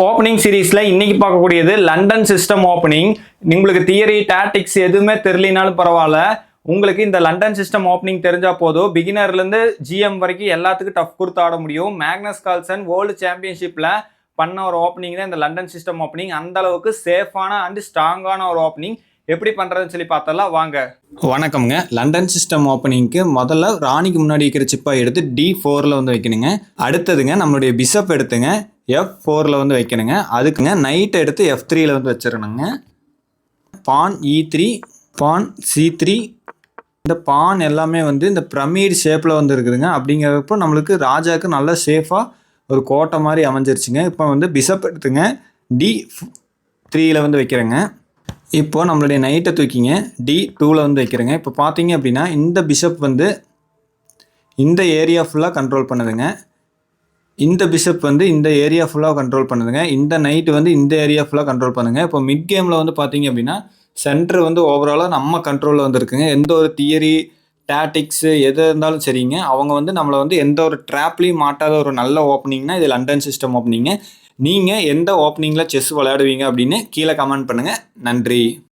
Opening சீரீஸ்ல இன்னைக்கு பார்க்கக்கூடியது லண்டன் சிஸ்டம் ஓப்பனிங். உங்களுக்கு தியரி டாக்டிக்ஸ் எதுவுமே தெரியலனாலும் பரவாயில்ல, உங்களுக்கு இந்த லண்டன் சிஸ்டம் ஓப்பனிங் தெரிஞ்சா போதும். பிகினர்ல இருந்து ஜிஎம் வரைக்கும் எல்லாத்துக்கும் டஃப் கொடுத்து ஆட முடியும். மேக்னஸ் கால்சன் வேர்ல்டு சாம்பியன்ஷிப்ல பண்ண ஒரு ஓப்பனிங் தான் இந்த லண்டன் சிஸ்டம் ஓப்பனிங். அந்த அளவுக்கு சேஃபான அண்ட் ஸ்ட்ராங்கான ஒரு ஓப்பனிங். எப்படி பண்றதுன்னு சொல்லி பார்த்தலாம் வாங்க. வணக்கம்ங்க. லண்டன் சிஸ்டம் ஓப்பனிங்க்கு முதல்ல ராணிக்கு முன்னாடி வைக்கிற சிப்பா எடுத்து D4ல வந்து வைக்கணுங்க. அடுத்ததுங்க நம்மளுடைய பிஷப் எடுத்துங்க F4ல வந்து வைக்கணுங்க. அதுக்குங்க நைட் எடுத்து F3ல வந்து வச்சிடணுங்க. பான் E3, பான் C3. இந்த பான் எல்லாமே வந்து இந்த பிரமிட் ஷேப்பில் வந்து இருக்குதுங்க. அப்படிங்கிறப்போ நம்மளுக்கு ராஜாவுக்கு நல்ல சேஃபாக ஒரு கோட்டை மாதிரி அமைஞ்சிருச்சுங்க. இப்போ வந்து பிஷப் எடுத்துங்க D3ல வந்து வைக்கிறேங்க. இப்போ நம்மளுடைய நைட்டை தூக்கிங்க D2ல வந்து வைக்கிறேங்க. இப்போ பார்த்தீங்க அப்படின்னா இந்த பிஷப் வந்து இந்த ஏரியா ஃபுல்லாக கண்ட்ரோல் பண்ணுதுங்க. இந்த பிஷப் வந்து இந்த ஏரியா ஃபுல்லாக கண்ட்ரோல் பண்ணுதுங்க. இந்த நைட்டு வந்து இந்த ஏரியா ஃபுல்லாக கண்ட்ரோல் பண்ணுங்க. இப்போ மிட் கேமில் வந்து பார்த்தீங்க அப்படின்னா சென்டர் வந்து ஓவராலாக நம்ம கண்ட்ரோலில் வந்து இருக்குங்க. எந்த ஒரு தியரி டாக்டிக்ஸு எது இருந்தாலும் சரிங்க, அவங்க வந்து நம்மளை வந்து எந்த ஒரு ட்ராப்லையும் மாட்டாத ஒரு நல்ல ஓப்பனிங்னா இது லண்டன் சிஸ்டம் ஓப்பனிங்க. நீங்கள் எந்த ஓப்பனிங்கில் செஸ் விளையாடுவீங்க அப்படின்னு கீழே கமெண்ட் பண்ணுங்கள். நன்றி.